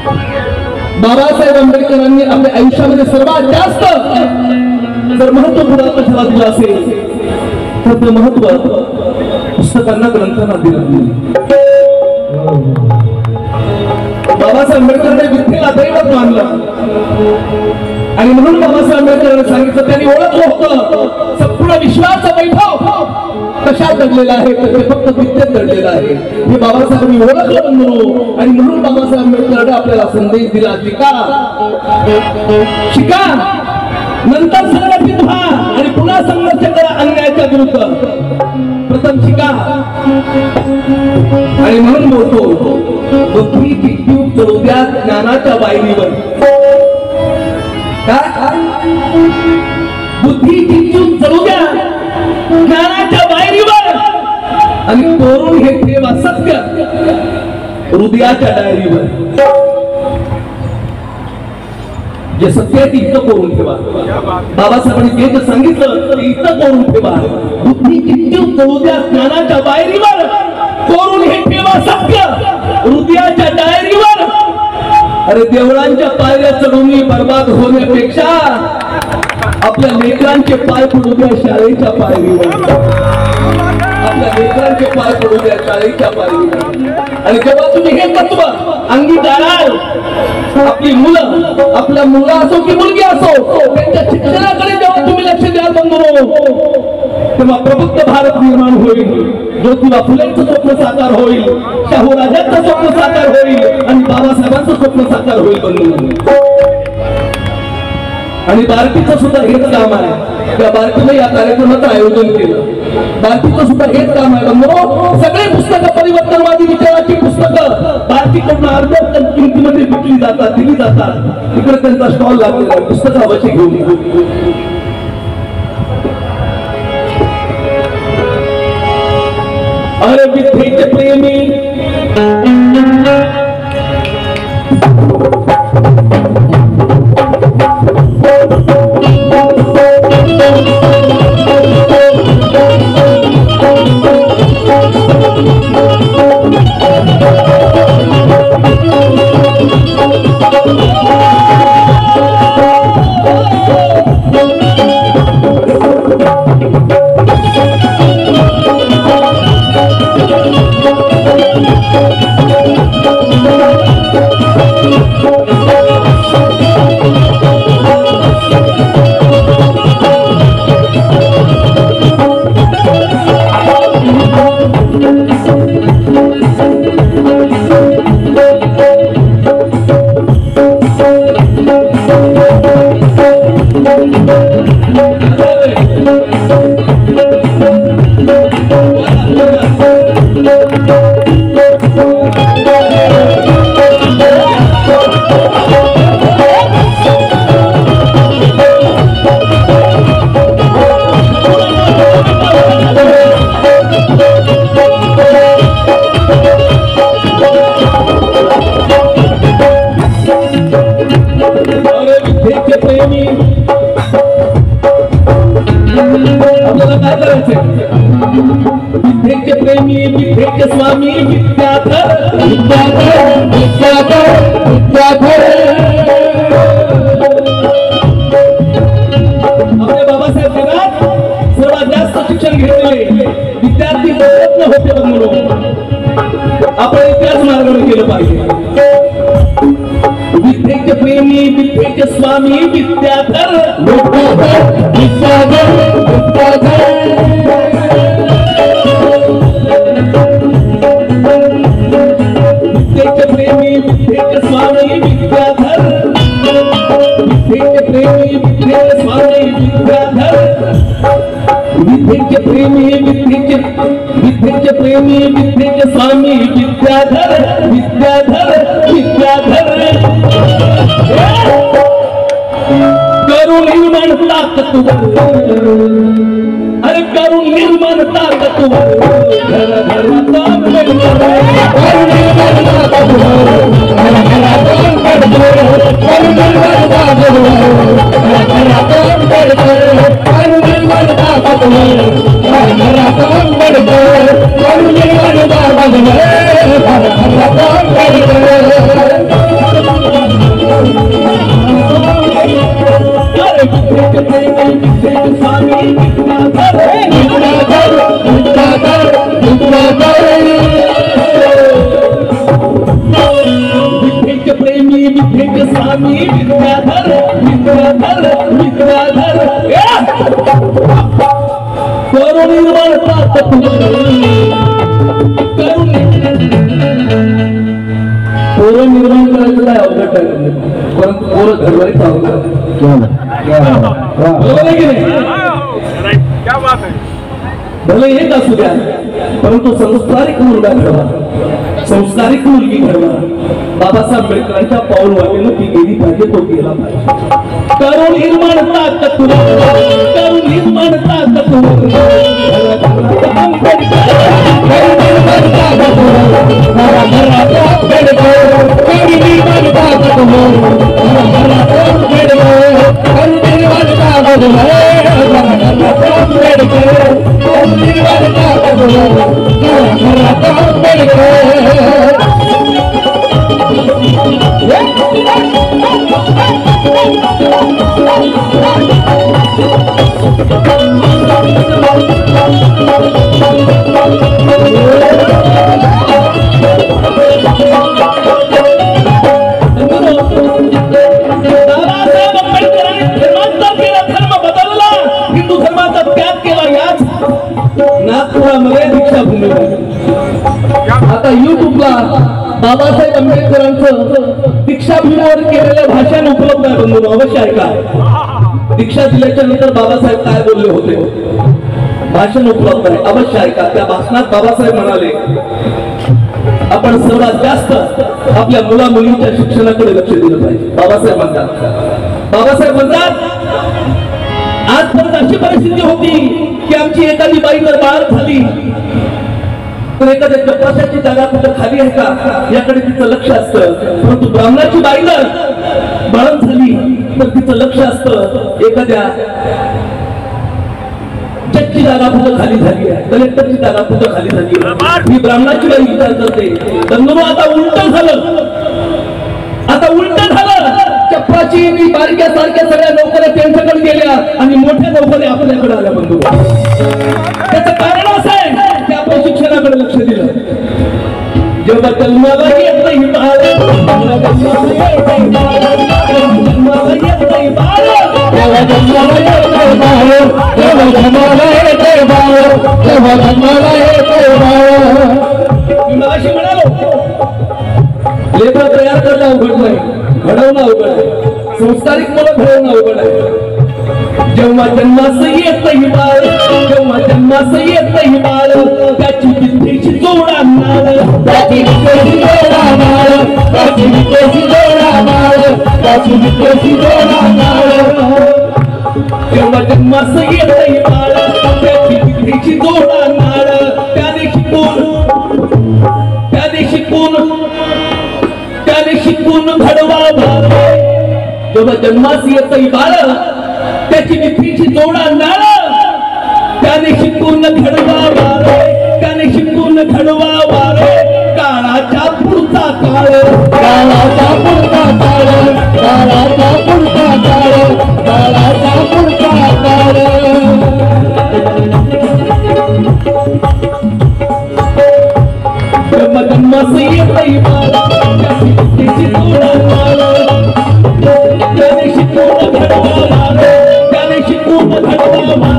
बाबासाहेब आंबेडकरांनी आपल्या आयुष्यामध्ये सर्वात जास्त जर महत्व पुढाला दिलं असेल तर ते महत्व पुस्तकांना ग्रंथांना दिलं. बाबासाहेब आंबेडकरांनी विठ्ठला दैवत मानलं आणि म्हणून बाबासाहेब आंबेडकरांनी सांगितलं, त्यांनी ओळखलं होतं संपूर्ण विश्वाचा वैभव कशात दडलेला आहे तर ते फक्त विद्येत दडलेलं आहे. हे बाबासाहेबांनी ओळखलं म्हणून आणि म्हणून बाबासाहेब आंबेडकरांनी आपल्याला संदेश दिला, शिका नंतर संघटित व्हा आणि पुन्हा संघर्ष करा अन्यायाच्या विरुद्ध. प्रथम शिका आणि म्हणून बोलतो, बुद्धीची ट्यूब चढू द्या ज्ञानाच्या पायरीवर. बुद्धीची ट्यूब चढू द्या ज्ञानाच्या पायरीवर आणि कोरून हे ठेवा सत्य हृदयाच्या डायरीवर. जे सत्य आहे ते इथं कोरून ठेवा. बाबासाहेबांनी जे सांगितलं ते इथं कोरून ठेवा. बुद्धीची ट्यूब चढू द्या ज्ञानाच्या पायरीवर, कोरून हे ठेवा सत्य हृदयाच्या डायरीवर. अरे देवळांच्या पायऱ्या चढून बर्बाद होण्यापेक्षा आपल्या लेकरांचे पाय पडू द्या शाळेच्या पायरीवर. आपल्या लेकरांचे पाय पडू द्या शाळेच्या पायरीवर. आणि जेव्हा तुम्ही हे तत्व अंगीकाराल, आपली मुलं, आपल्या मुलगा असो की मुलगी असो, त्यांच्या शिक्षणाकडे जेव्हा तुम्ही लक्ष द्याल बंधू, तेव्हा प्रबुद्ध भारत निर्माण होईल. ज्योतिबा फुलेंचं स्वप्न साकार होईल, शाहू राजांचं स्वप्न साकार होईल आणि बाबासाहेबांचं स्वप्न साकार होईल बंधू. आणि बार्टीचं सुद्धा हेच काम आहे. त्या बार्टीने या कार्यक्रमाचं आयोजन केलं. बार्टीचं सुद्धा हेच काम आहे बंधू. सगळे पुस्तकं परिवर्तनवादी विचाराची पुस्तकं बार्टीकडून अर्ध्या किमतीमध्ये विकली जातात, दिली जातात. इकडे त्यांचा स्टॉल लागलेला आहे पुस्तकावरची घेऊन. अरे विद्येचे प्रेमी विद्येचे प्रेमी, विद्येचे स्वामी विद्याधर, विद्याधर, विद्याधर, विद्याधर. आपले बाबासाहेब जगात सर्वात जास्त शिक्षण घेतलेले विद्यार्थी प्रयत्न होते म्हणून आपण त्याच मार्गाने केलं पाहिजे. विद्येचे प्रेमी, विद्येचे स्वामी विद्याधर, विद्याधर, विद्याधर, विद्याधर. विद्येचे प्रेमी, विद्येचे स्वामी विद्याधर, विद्येचे प्रेमी, विद्येचे स्वामी विद्याधर. विद्येचे प्रेमी, विद्येचे प्रेमी, विद्येचे स्वामी विद्याधर, विद्याधर, विद्याधर. करुण निर्माण ताकतवर, अरे करुण निर्माण ताकतवर, घर घरात आंबेडकर. करुण निर्माण ताकतवर, घर घरात आंबेडकर. करुण निर्माण ताकतवर, घर घरात आंबेडकर. करुण निर्माण ताकतवर, घर घरात आंबेडकर. करुण निर्माण ताकतवर, घर घरात आंबेडकर. भेट स्वामी विद्याधर विद्याधर विद्याधर करून निर्माण पोरं निर्माण करायचं काय अवघड आहे परंतु पोरं घडवायचं अवघड बरोबर आहे की नाही भले एक असू द्या परंतु संस्कारिक मुलगा घडवा संस्कारिक मुलगी घडवा बाबासाहेब आंबेडकरांच्या पाऊल वाटेनं ती गेली पाहिजे तो गेला पाहिजे करून निर्माण ताकद करून निर्माण ताकद आता युट्यूबला बाबासाहेब आंबेडकरांचं दीक्षाभूमीवर केलेलं भाषण उपलब्ध आहे बंधू अवश्य ऐका दीक्षा दिल्याच्या नंतर बाबासाहेब काय बोलले होते भाषण उपलब्ध आहे अवश्य ऐका त्या भाषणात बाबासाहेब म्हणाले आपण सर्वात जास्त आपल्या मुला मुलींच्या शिक्षणाकडे लक्ष दिलं पाहिजे बाबासाहेब म्हणतात आजपर्यंत अशी परिस्थिती होती की आमची एखादी बाई जर बाळ झाली तर एखाद्या कपाशाची जागा कुठं खाली आहे का याकडे तिचं लक्ष असतं परंतु ब्राह्मणाची बाई जर बाळण झाली तर तिचं लक्ष असतं एखाद्या जजची जागा कुठं खाली झाली आहे कलेक्टरची जागा कुठं खाली झाली आहे ही ब्राह्मणाची बाई विचार करते तर आता उलट झालं चप्पाची बारक्या सारख्या सगळ्या नोकऱ्या त्यांच्याकडे गेल्या आणि मोठ्या नोकऱ्या आपल्याकडे आल्या बंधू त्याचं कारण असं आहे की आपण शिक्षणाकडे लक्ष दिलं जेव्हा जन्माला येत नाही बाळ अशी म्हणालो लेखा तयार करणं अवघड नाही घडवणं अवघड आहे संस्कारिक मुलं घडवणं अवघड आहे जेव्हा जन्मास येत नाही बाळ जेव्हा जन्मास येत नाही बाळ त्याची विद्येची जोड आणणार त्याची विद्येची जोड आणणार त्याची विद्येची जोड आणणार त्याची विद्येची जोड आणणार जेव्हा जन्मास येत नाही बाळ त्याची विद्येची जोड आणणार त्याने शिकून घडवावा जेव्हा जन्मास येत बाळ त्याची विद्येची जोड आणणार त्याने शिकून घडवावा काळाच्या पुढचा काळ काळाच्या पुढचा काळ काळाच्या पुढचा काळ काळाच्या पुढचा काळ जेव्हा जन्मास येत बाळ त्याची जोड आणणार त्याने शिकून घडवावा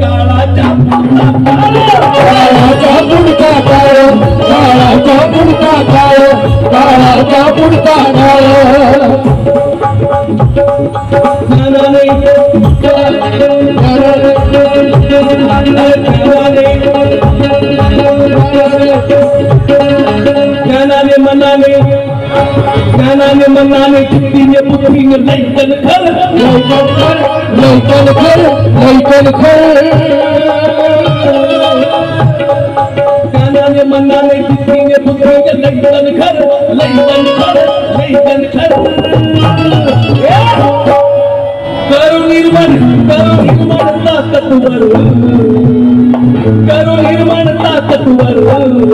काळाच्या पुढचा काळ काळाच्या पुढचा काळ काळाच्या पुढचा काळ काळाच्या पुढचा काळ ज्ञानाने मनाने चित्तीने बुद्धीने लैकन कर ज्ञानाने मनाने चित्तीने बुद्धीने लैकन कर करून निर्माण ताकदवर करून निर्माण ताकदवर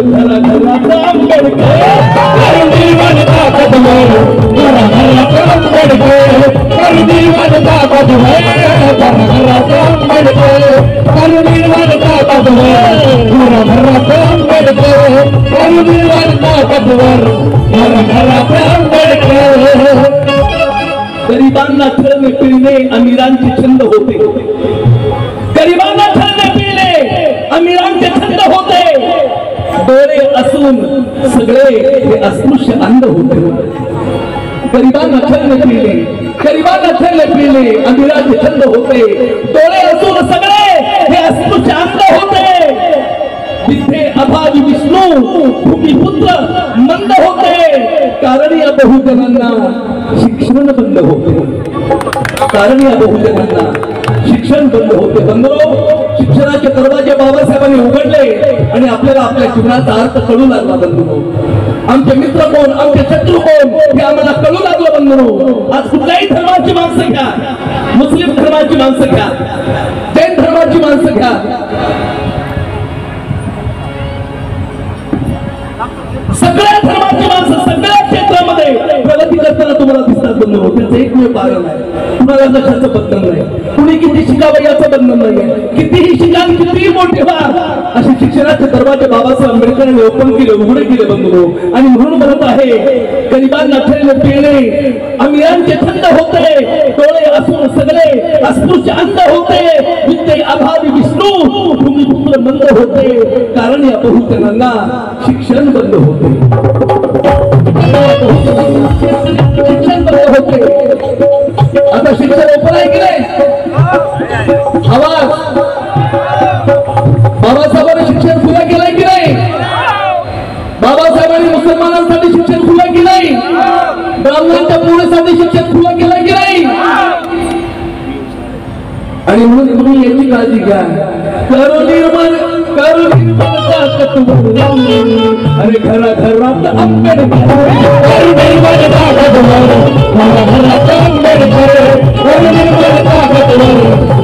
घराघराचा आंबेडकर करून निर्माण ताकदवर घराघराचा आंबेडकर करून निर्माण ताकदवर घराघराचा आंबेडकर करून निर्माण ताकदवर घराघराचा आंबेडकर करून निर्माण ताकदवर घराघराचा आंबेडकर गरिबांना छळणे पिळणे अमीरांचे छंद होते. गरिबांना छळणे पिळणे अमीरांचे छंद होते. डोळे असून सगळे हे अस्पृश्य अंध होते. गरिबांना छळणे पिळणे, गरिबांना छळणे पिळणे अमीरांचे छंद होते. डोळे असून सगळे हे अस्पृश्य अंध होते. जिथे अभावी विष्णू भूमिपुत्र मंद होते. कारण या बहुजनांना शिक्षण बंद होते. कारण या बहुजनांना शिक्षण बंद होते. बंधुरो, शिक्षणाचे दरवाजे बाबासाहेबांनी उघडले आणि आपल्याला आपल्या जीवनाचा अर्थ कळू लागला. बंधुरो, आमचे मित्र कोण, आमचे शत्रू कोण हे आम्हाला कळू लागलं. बंधुरो, आज कुठल्याही धर्माची माणसं घ्या, मुस्लिम धर्माची माणसं घ्या, जैन धर्माची माणसं घ्या, सगळ्या धर्माची माणसं सगळ्या क्षेत्रामध्ये प्रगती करताना तुम्हाला दिसतात. बंधुरो, त्याचं एकमेव कारण आहे, कुणाला नशाचं बंधन नाही, कुणी किती शिकावं याचं बंधन नाही. कितीही शिका, कितीही मोठे व्हा, असे शिक्षणाचे दरवाजे बाबासाहेब आंबेडकरांनी ओपन केले, उघडे केले. बंधुरो, आणि म्हणून म्हणत आहे, गरिबांना छळणे पिळणे अमीरांचे छंद होते. डोळे असून सगळे अस्पृश्य अंध होते. विद्ये अभावी विष्णू भूमिपुत्र मंद होते. कारण या बहुजनांना शिक्षण बंद होते. शिक्षण बंद होते. आता शिक्षण ओपन आहे की नाही? आवाज, बाबासाहेबांनी शिक्षण खुलं केलंय की नाही? बाबासाहेबांनी मुसलमानांसाठी शिक्षण खुलं की नाही? ब्राह्मणांच्या पोळीसाठी शिक्षण खुलं केलं की नाही? आणि म्हणून तुम्ही याची काळजी घ्या. करो निर्माण, करो निर्माण अरे घरा घरात आंबेडकर, करो निर्माण ताकदवर, घरा घरात आंबेडकर, करो निर्माण ताकदवर,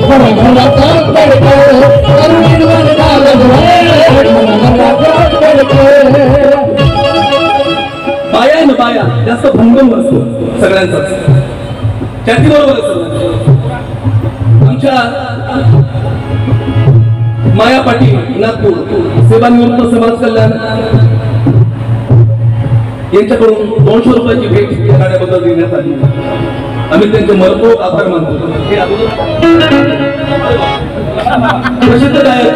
घरा घरात आंबेडकर, करो निर्माण ताकदवर, घरा घरात आंबेडकर. बाया ना बाया जास्त भंगम असतो सगळ्यांचा, त्याची बरोबर असतो. आमच्या माया पाटील नागपूर सेवानिवृत्त समाज कल्याण यांच्याकडून 200 रुपयाची भेट देण्याबद्दल देण्यात आली. आम्ही त्यांचे मनपूर्वक आभार मानतो. हे प्रसिद्ध गायक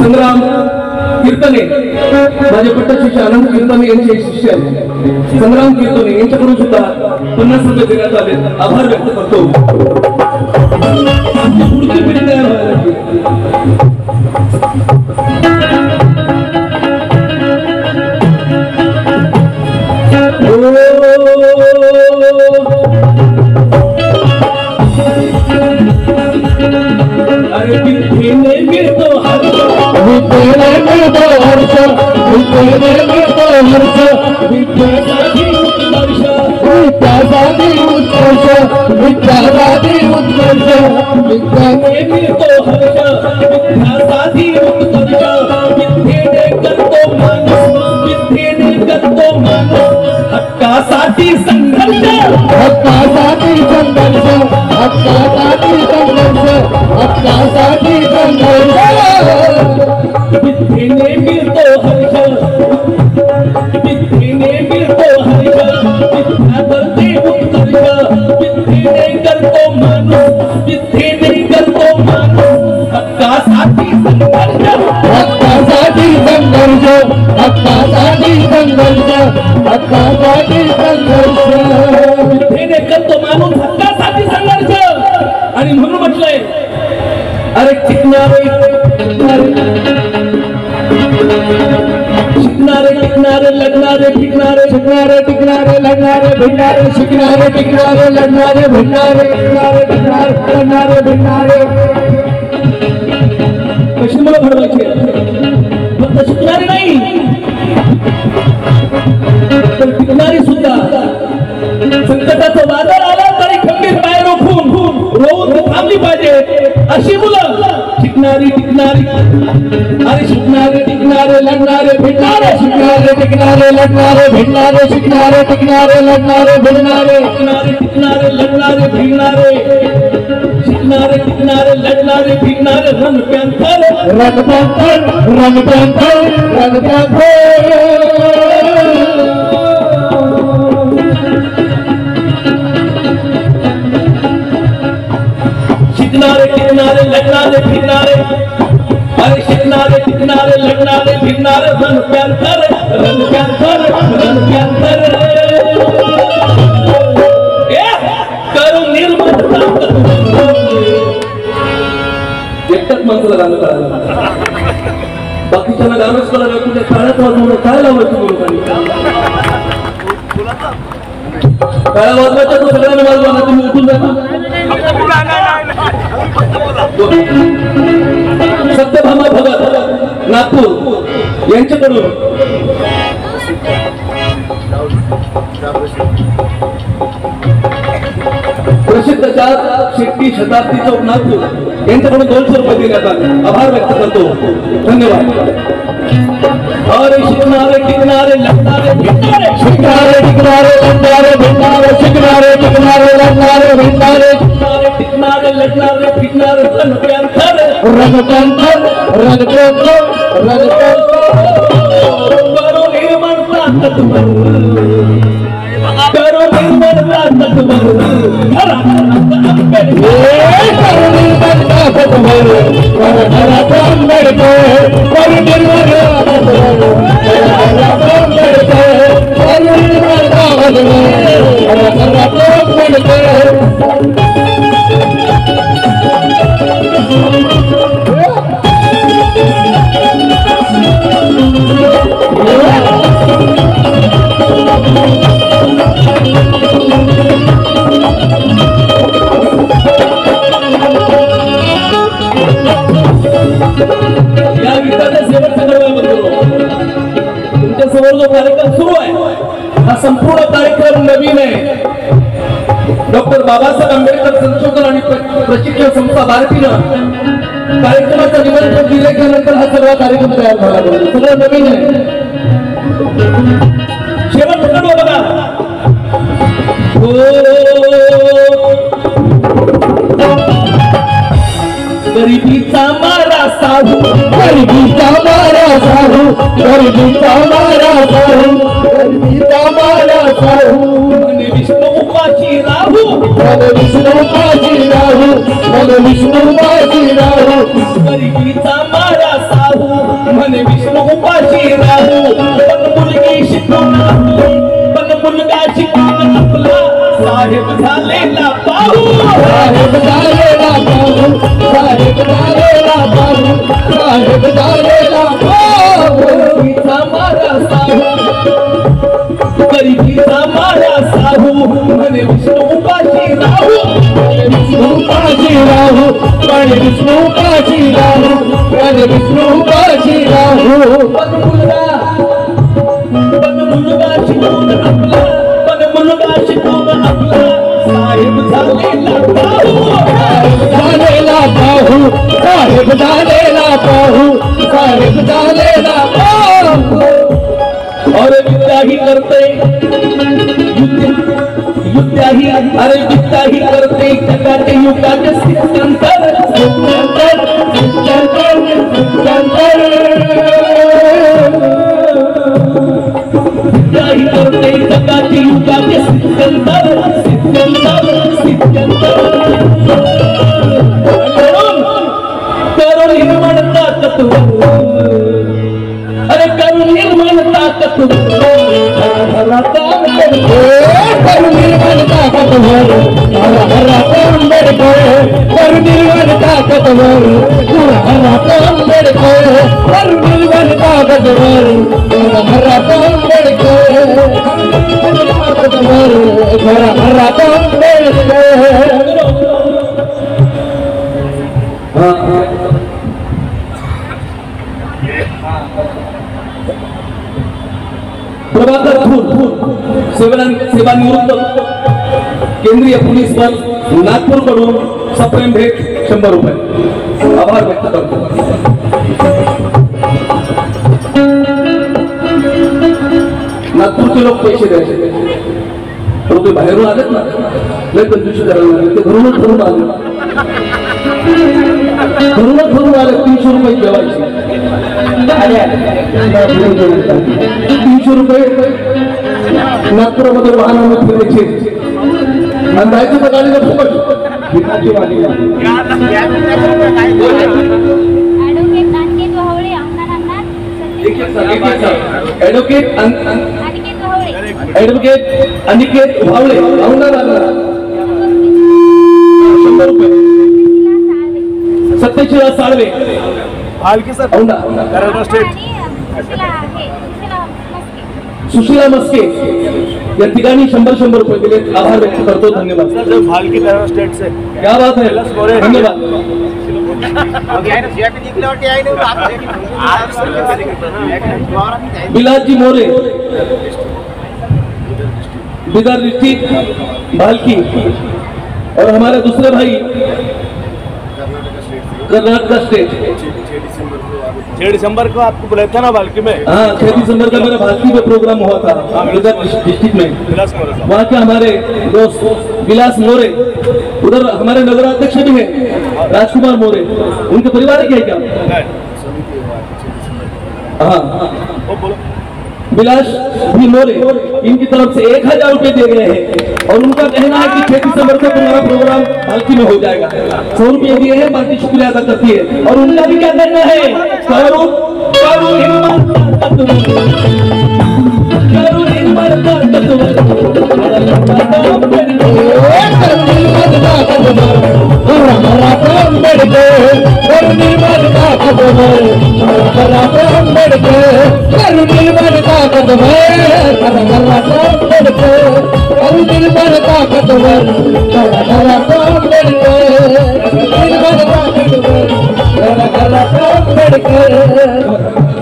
संग्राम कीर्तने, माझे पट्ट शिष्य आनंद कीर्तने यांचे शिष्य संग्राम कीर्तने यांच्याकडून सुद्धा 50 रुपये देण्यात आले. आभार व्यक्त करतो. आमची पुढची पिढी तयार व्हायला लागली. अरे विद्येने मिळतो हर्ष, विद्येने मिळतो हर्ष, विद्येने मिळतो हर्ष, विद्यासाठी उत्कर्ष, विद्यासाठी उत्कर्ष, विद्यासाठी उत्कर्ष, विद्येने मिळतो हर्ष, विद्यासाठी उत्कर्ष. विद्येने करतो माणूस, विद्येने करतो माणूस हक्कासाठी संघर्ष, हक्कासाठी संघर्ष, हक्कासाठी संघर्ष, हक्कासाठी संघर्ष. विद्येने मिळतो हर्ष, विद्येने मिळतो हर्ष, विद्या करते उत्कर्ष, विद्येने करतो माणूस, विद्येने करतो माणूस हक्कासाठी संघर्ष, हक्कासाठी संघर्ष, हक्कासाठी संघर्ष, हक्कासाठी संघर्ष. विद्येने करतो माणूस हक्कासाठी संघर्ष. आणि म्हणून म्हटलंय, अरे टिकणारे शिकणारे टिकणारे लढणारे भिडणारे, शिकणारे टिकणारे लढणारे भिडणारे, शिकणारे टिकणारे लढणारे भिडणारे, शिकणारे टिकणारे लढणारे भिडणारे. कशी मला घडवायची? फक्त शिकणारे नाही तर टिकणारी सुद्धा. संकटाचं वादळ आलं तरी खंबीर पाय रोखून रोवून थांबली पाहिजे अशी मुलं. शिकणारी टिकणारी, अरे शिकणारे टिकणारे लढणारे भिडणारे, शिकणारे टिकणारे लढणारे भिडणारे, शिकणारे टिकणारे लढणारे भिडणारे, शिकणारे टिकणारे लढणारे भिडणारे, शिकणारे टिकणारे लढणारे भिडणारे. रण पॅन्थर, रण पॅन्थर, रण पॅन्थर, रण पॅन्थर. अरे शिकणारे टिकणारे लढणारे फिरणारे रण प्यांथर करून निर्माण एकटाच माणसाला गाणं कळालं बाकीच्यांना गाणंच कळालं कुठे काळात वाजवणं काय लावायचं लोकांनी काळा वाजवायचा तो सगळ्यांना वाजवा ना तुम्ही उठून जाता सत्यभामा भगत नागपूर यांच्याकडून प्रसिद्ध शेट्टी शताब्दी चौक नागपूर यांच्याकडून 200 रुपये देण्यात आले आभार व्यक्त करतो धन्यवाद अरे शिकणारे टिकणारे लढणारे भिडणारे शिकणारे टिकणारे लढणारे भिडणारे शिकणारे टिकणारे लढणारे भिडणारे शिकणारे टिकणारे लढणारे भिडणारे रणप्यांथर करो निर्माण ताकदवर करो निर्माण ताकदवर समोर जो कार्यक्रम सुरू आहे हा संपूर्ण कार्यक्रम नवीन आहे डॉक्टर बाबासाहेब आंबेडकर संशोधन आणि प्रशिक्षण संस्था भारतीनं कार्यक्रमाचं निमंत्रण दिल्यानंतर हा सर्व कार्यक्रम तयार झाला सगळं नवीन आहे शेवट बघा गरिबीचा मारा साहू गरिबीचा मारा साहू गरिबीचा मारा साहू गरिबीचा मारा साहू मन विष्णू उपाशी राहू मन विष्णू उपाशी राहू मन विष्णू उपाशी राहू गरिबीचा मारा साहू मन विष्णू उपाशी राहू पण मुलगी शिकून पण मुलगा शिकून आपला साहेब झालेला पाहू साहेब झालेला पाहू साहेब झालेला पाहू साहेब झालेला पाहू गरिबीचा मारा साहू गरिबीचा मारा साहू म्हणे विष्णू उपाशी राहू विष्णू उपाशी राहू म्हणे विष्णू उपाशी राहू म्हणे विष्णू उपाशी राहू पण मुलगा शिकून आपला पण मुलगा शिकून आपला साहेब झालेला पाहू झालेला पाहू साहेब झालेला पाहू साहेब झालेला पाहू और विद्याही करते युद्धाही अरे विद्याही करते जगाचे युगाचे सिद्धांतर विद्याही करते जगाचे युगाचे सिद्धांतर करो निर्माण ताकदवर अरे करो निर्माण ताकदवर करो निर्माण ताकदवर करो निर्माण ताकदवर करो निर्माण ताकदवर प्रभाकर सेवानिवृत्त केंद्रीय पोलीस बल नागपूर कडून सप्रेम भेट 100 रुपये आभार व्यक्त करतो नागपूरचे लोक पैसे द्यायचे परंतु बाहेरून आलेत ना लय कंजूसी करायला लागले ते घरूनच भरून आले आले 300 रुपये द्यावायचे 300 रुपये नागपुरामध्ये वाहनामध्ये फिरायचे आणि जायचं तर गाडीला फुकट भिकाची वाली ऍडव्होकेट अनिकेत भावळे औंढा 100 रुपये सत्यशीला साळवे भालकी सर औंढा स्टेट सुशीला मस्के या ठिकाणी 100 रुपये दिले आभार व्यक्त करतो धन्यवाद सर भालकी स्टेट से क्या बात है धन्यवाद बिलासजी मोरे बिदर डिस्ट्रिक्ट भालकी और हमारे दूसरे भाई कर्नाटक स्टेट 6 दिसंबर को आपको बुलाया था ना भालकी में। हाँ 6 दिसंबर का मेरा भालकी में प्रोग्राम हुआ था बिदर डिस्ट्रिक्ट में। वहाँ के हमारे दोस्त विलास मोरे उधर हमारे नगराध्यक्ष भी हैं राजकुमार मोरे उनके परिवार के है क्या? हाँ विलास भी मोरे इनकी तरफ से 1000 रुपए दिए गए हैं और उनका कहना है कि 6 दिसंबर को तुम्हारा प्रोग्राम भालकी में हो जाएगा। 100 रुपए दिए हैं बाकी शुक्रिया अदा करती है और उनका भी क्या कहना है Ambedkar